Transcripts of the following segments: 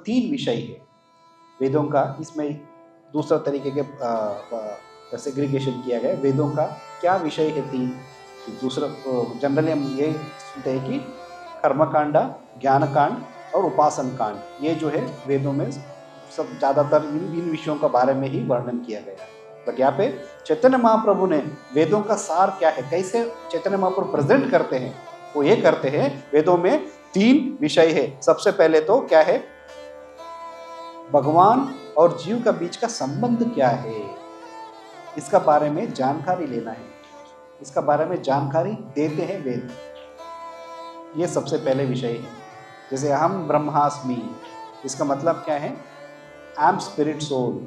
तीन विषय है वेदों का। इसमें दूसरा तरीके के सेग्रीगेशन किया गया। वेदों का क्या विषय है तीन। दूसरा जनरली हम ये सुनते हैं कि कर्मकांड, ज्ञान कांड और उपासन कांड, ये जो है वेदों में सब ज़्यादातर इन विषयों के बारे में ही वर्णन किया गया है। बट यहाँ पे चैतन्य महाप्रभु ने वेदों का सार क्या है, कैसे चैतन्य महाप्रभु प्रेजेंट करते हैं, वो ये करते हैं वेदों में तीन विषय है। सबसे पहले तो क्या है, भगवान और जीव का बीच का संबंध क्या है, इसका बारे में जानकारी लेना है, इसका बारे में जानकारी देते हैं वेद। ये सबसे पहले विषय है। जैसे अहम ब्रह्मास्मि, इसका मतलब क्या है, आई एम स्पिरिट सोल।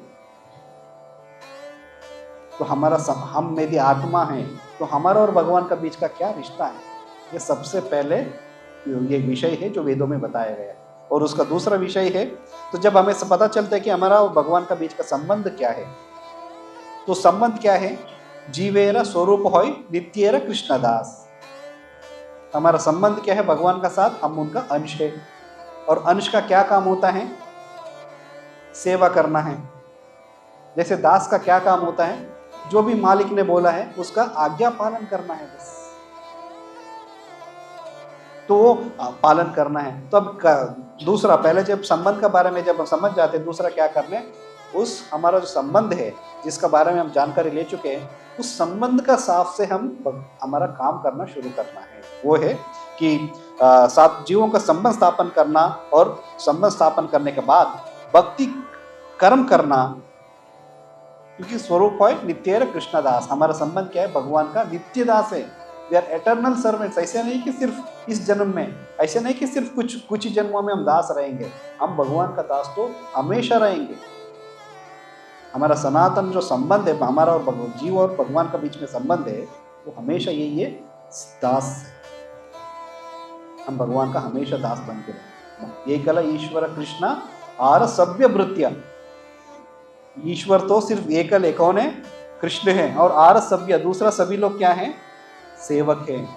तो हम यदि आत्मा हैं तो हमारा और भगवान का बीच का क्या रिश्ता है, ये सबसे पहले ये विषय है जो वेदों में बताया गया है। और उसका दूसरा विषय है, तो जब हमें पता चलता है कि हमारा और भगवान का बीच का संबंध क्या है, तो संबंध क्या है, जीवेरा स्वरूप होय नित्येरा कृष्णदास। हमारा संबंध क्या है भगवान का साथ, हम उनका अंश है। और अंश का क्या काम होता है, सेवा करना है। जैसे दास का क्या काम होता है, जो भी मालिक ने बोला है उसका आज्ञा पालन करना है, बस तो वो पालन करना है। तो अब दूसरा, पहले जब संबंध के बारे में जब हम समझ जाते हैं, दूसरा क्या करना है, उस हमारा जो संबंध है जिसका बारे में हम जानकारी ले चुके हैं, उस संबंध का साफ से हमारा काम करना शुरू करना है। वो है कि सात जीवों का संबंध स्थापन करना, और संबंध स्थापन करने के बाद भक्ति कर्म करना, क्योंकि स्वरूप है नित्य कृष्णदास। हमारा संबंध क्या है, भगवान का नित्य दास है। We are eternal servants. ऐसे नहीं कि सिर्फ इस जन्म में, ऐसे नहीं कि सिर्फ कुछ ही जन्मों में हम दास रहेंगे, हम भगवान का दास तो हमेशा रहेंगे। हमारा सनातन जो संबंध है, हमारा और जीव और भगवान का बीच में संबंध है, वो हमेशा ये दास है। हम भगवान का हमेशा दास बन के रहेंगे। ये कला ईश्वर कृष्ण आर सभ्य भृत्य। ईश्वर तो सिर्फ एकल है, कौन है, कृष्ण है। और आर सभ्य, दूसरा सभी लोग क्या हैं, सेवक है।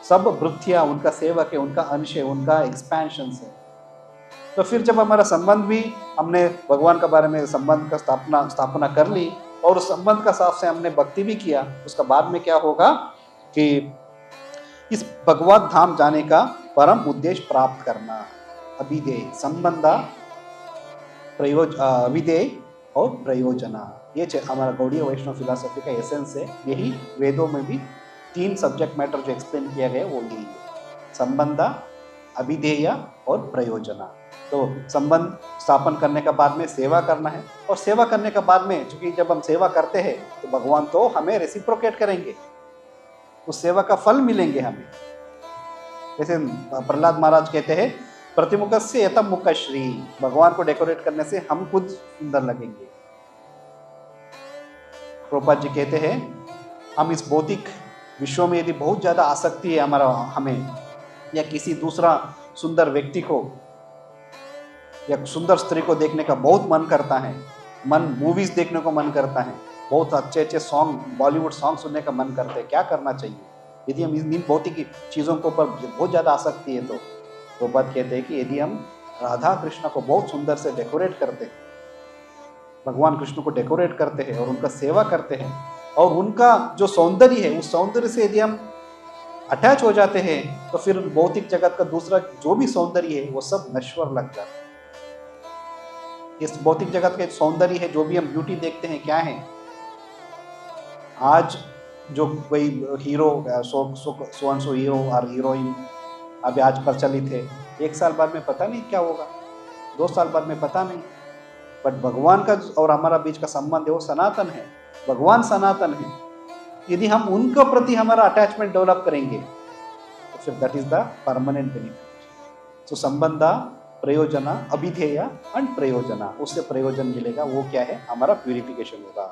सब भृत्या उनका सेवक है, उनका अंश है, उनका एक्सपेंशन है। तो फिर जब हमारा संबंध भी, हमने भगवान के बारे में संबंध का स्थापना कर ली, और उस संबंध का साथ से हमने भक्ति भी किया, उसका बाद में क्या होगा कि इस भगवत धाम जाने का परम उद्देश्य प्राप्त करना। अभिधेय संबंध, अभिधेय और प्रयोजना, ये हमारा गौड़ीय वैष्णव फिलॉसफी का एसेंस है। यही वेदों में भी तीन सब्जेक्ट मैटर जो एक्सप्लेन किया गया वो यही है, संबंध, अभिधेय और प्रयोजना। तो संबंध स्थापन करने के बाद में सेवा करना है, और सेवा करने के बाद में, चूंकि जब हम सेवा करते हैं तो भगवान तो हमें रेसिप्रोकेट करेंगे, उस सेवा का फल मिलेंगे हमें। जैसे प्रहलाद महाराज कहते हैं, प्रतिमुख से यतम मुख श्री, भगवान को डेकोरेट करने से हम खुद सुंदर लगेंगे। प्रभुपाद जी कहते हैं, हम इस भौतिक विश्व में यदि बहुत ज्यादा आसक्ति है हमें, या किसी दूसरा सुंदर व्यक्ति को या सुंदर स्त्री को देखने का बहुत मन करता है, मूवीज देखने को मन करता है, बहुत अच्छे अच्छे सॉन्ग, बॉलीवुड सॉन्ग सुनने का मन करता है, क्या करना चाहिए यदि हम इन भौतिक चीज़ों के ऊपर बहुत ज़्यादा आसक्ति है? तो प्रभुपाद कहते हैं कि यदि हम राधा कृष्ण को बहुत सुंदर से डेकोरेट करते हैं, भगवान कृष्ण को डेकोरेट करते हैं और उनका सेवा करते हैं, और उनका जो सौंदर्य है उस सौंदर्य से यदि हम अटैच हो जाते हैं, तो फिर भौतिक जगत का दूसरा जो भी सौंदर्य है वो सब नश्वर लग जाता है। इस भौतिक जगत का सौंदर्य है, जो भी हम ब्यूटी देखते हैं, क्या है, आज जो कोई हीरो, सो हीरो और हीरोइन अभी आज प्रचलित है, 1 साल बाद में पता नहीं क्या होगा, 2 साल बाद में पता नहीं। बट भगवान का और हमारा बीच का संबंध है वो सनातन है, भगवान सनातन है। यदि हम उनके प्रति हमारा अटैचमेंट डेवलप करेंगे तो फिर that is the permanent benefit. तो संबंध, प्रयोजना, अभिधेय एंड प्रयोजना, उससे प्रयोजन मिलेगा, वो क्या है, हमारा प्यूरिफिकेशन होगा।